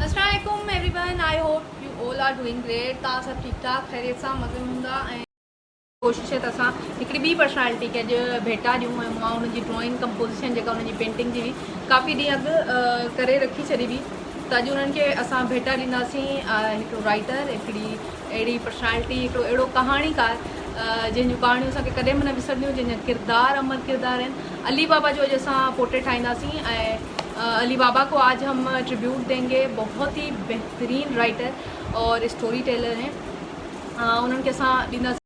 अस्सलामुअलैकुम everyone, I hope you all are doing great. तव्हां सभु ठीकु ठाक ख़ैरियत सां मज़े में हूंदा। ऐं कोशिशि आहे त असां हिकिड़ी ॿी पर्सनैलिटी खे अॼु भेटा ॾियूं ऐं मां हुनजी ड्रॉइंग कंपोज़िशन जेका हुनजी पेंटिंग जी हुई काफ़ी ॾींहं अॻु करे रखी छॾी हुई, त अॼु उन्हनि खे असां भेटा ॾींदासीं। हिकिड़ो राइटर, हिकिड़ी अहिड़ी पर्सनैलिटी, हिकिड़ो अहिड़ो कहाणीकार जंहिंजूं कहाणियूं असांखे कॾहिं बि न विसरंदियूं, जंहिंजा किरदार अमर किरदार आहिनि। अली बाबा जो अॼु असां पोर्ट्रेट ठाहींदासीं ऐं अली बाबा को आज हम ट्रिब्यूट देंगे। बहुत ही बेहतरीन राइटर और स्टोरी टेलर हैं। उन्हनि खे असां ॾींदासीं।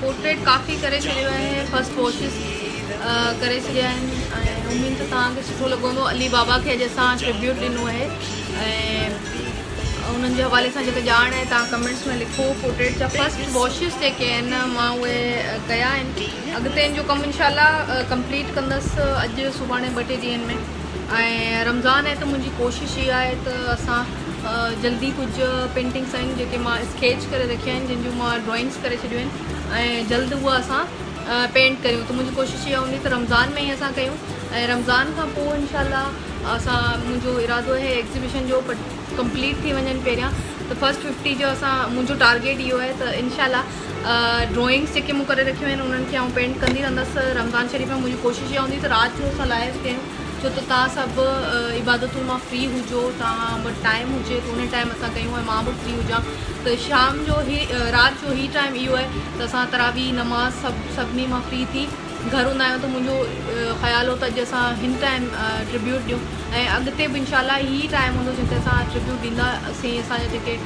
पोर्ट्रेट काफ़ी करे छॾियो आहे, फर्स्ट वॉशिस करे छॾिया आहिनि ऐं उमेद त तव्हांखे सुठो लॻंदो। अली बाबा खे अॼु असां ट्रिब्यूट ॾिनो आहे ऐं उन्हनि जे हवाले सां जेके ॼाण आहे तव्हां कमेंट्स में लिखो। पोर्ट्रेट जा फर्स्ट वॉशिस जेके आहिनि मां उहे कया आहिनि। अॻिते जो कमु इंशाल्लाह कंप्लीट कंदसि अॼु सुभाणे 2-3 ॾींहंनि में। ऐं रमज़ान आहे त मुंहिंजी कोशिशि इहा आहे त असां जल्दी कुझु पेंटिंग्स आहिनि जेके मां स्केच करे रखिया आहिनि, जिन जूं मां ड्रॉइंग्स करे छॾियूं आहिनि ऐं जल्द उहा असां पेंट करियूं। त मुंहिंजी कोशिशि इहा हूंदी त रमज़ान में ई असां कयूं ऐं रमज़ान खां पोइ इंशाल्लाह असां मुंहिंजो इरादो आहे एग्ज़िबिशन जो कंप्लीट थी वञनि पहिरियां। त फर्स्ट 50 जो असां मुंहिंजो टारगेट इहो आहे त इंशाल्लाह ड्रॉइंग्स जेके मूं करे रखियूं आहिनि उन्हनि खे आउं पेंट कंदी रहंदसि। रमज़ान शरीफ़ में मुंहिंजी कोशिशि इहा हूंदी त राति जो असां लाइव कयूं, छो त तव्हां सभु इबादतुनि मां फ्री हुजो, तव्हां वटि टाइम हुजे त उन टाइम असां कयूं ऐं मां बि फ्री हुजां। त शाम जो ई राति जो ई टाइम इहो आहे त असां तरावी नमाज़ सभिनी मां फ्री थी घर हूंदा आहियूं। त मुंहिंजो ख़्यालु हो त अॼु असां हिन टाइम ट्रिब्यूट ॾियूं ऐं अॻिते बि इंशाल्लाह ई टाइम हूंदो जिते असां ट्रिब्यूट ॾींदासीं असांजा जेके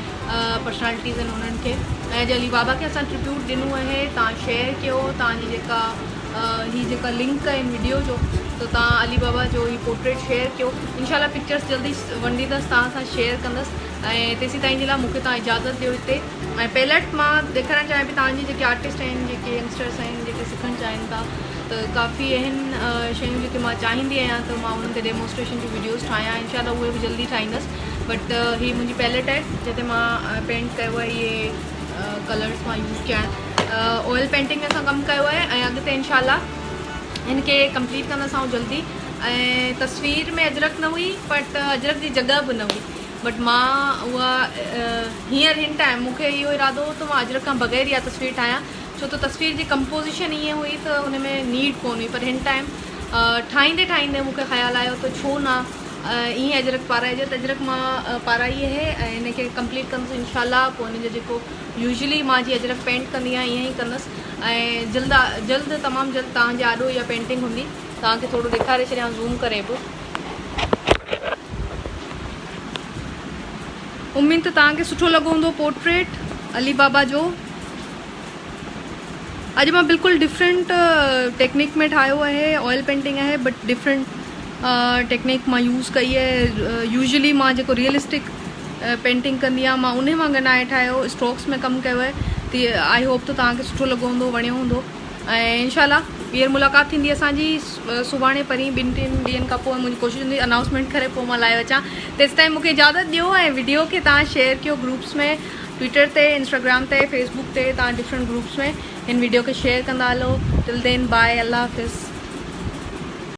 पर्सनैलिटीज़ आहिनि उन्हनि खे। ऐं अॼु अली बाबा खे असां ट्रिब्यूट ॾिनो आहे। तव्हां शेयर कयो तव्हांजी जेका लिंक आहे वीडियो जो, त तव्हां अली बाबा जो ही पोर्ट्रेट शेयर कयो। इंशाल्लाह पिक्चर्स जल्दी वंडींदसि, तव्हां सां शेयर कंदसि ऐं तेसीं ताईं जे लाइ मूंखे तव्हां इजाज़त ॾियो हिते। ऐं पैलेट मां ॾेखारणु चाहियां पई तव्हांजी जेके आर्टिस्ट आहिनि, जेके यंगस्टर्स आहिनि, जेके सिखणु चाहिनि था, त काफ़ी आहिनि शयूं जेके मां चाहींदी आहियां त मां उन्हनि ते डेमोस्ट्रेशन जूं वीडियोज़ ठाहियां। इंशाल्लाह उहे बि जल्दी ठाहींदसि। बट ही मुंहिंजी पैलेट आहे जिते मां पेंट कयो आहे। इहे कलर्स मां यूज़ कया आहिनि। ऑयल पेंटिंग में असां कमु कयो आहे ऐं अॻिते इंशाल्लाह इनके कंप्लीट कंदसि आउं जल्दी। ऐं तस्वीर में अजरक न हुई, बट अजरक जी जॻह बि न हुई, बट मां उहा हींअर हिन टाइम मूंखे इहो इरादो हो त मां अजरक खां बग़ैर इहा तस्वीर ठाहियां, छो त तस्वीर जी कंपोज़िशन ईअं हुई त हुन में नीड कोन हुई। पर हिन टाइम ठाहींदे ठाहींदे मूंखे ख़्यालु आयो त छो न ईअं अजरक पाराइजे। त अजरक मां पाराई आहे ऐं हिनखे कंप्लीट कंदसि इंशाल्लाह। पोइ हिन जो जेको यूजली मां जीअं अजरक पेंट कंदी आहियां ईअं ई कंदसि ऐं जल्द तमामु जल्द तव्हांजे आॾो इहा पेंटिंग हूंदी। तव्हांखे थोरो ॾेखारे छॾियां ज़ूम करे बि। उमेद त तव्हांखे सुठो लॻो हूंदो पोर्ट्रेट अली बाबा जो। अॼु मां बिल्कुलु डिफरेंट टेक्निक में ठाहियो आहे। ऑयल पेंटिंग आहे बट डिफरेंट टेक्निक मां यूज़ कई आहे। यूजली मां जेको रियलिस्टिक पेंटिंग कंदी आहियां मां उन वांगुरु न आहे ठाहियो, स्ट्रोक्स में कमु कयो आहे। त आई होप त तव्हांखे सुठो लॻो हूंदो, वणियो हूंदो ऐं इंशाल्लाह ॿीहर मुलाक़ात थींदी असांजी सुभाणे परीं 2-3 ॾींहंनि खां पोइ। मुंहिंजी कोशिशि हूंदी अनाउंसमेंट करे पोइ मां लाइव अचां। तेसि ताईं मूंखे इजाज़त ॾियो ऐं वीडियो खे तव्हां शेयर कयो ग्रुप्स में, ट्विटर ते, इंस्टाग्राम ते, फेसबुक ते, तव्हां डिफरेंट ग्रुप्स में हिन वीडियो खे शेयर कंदा हलो। टिल देन बाय, अल्लाह हाफ़िज़।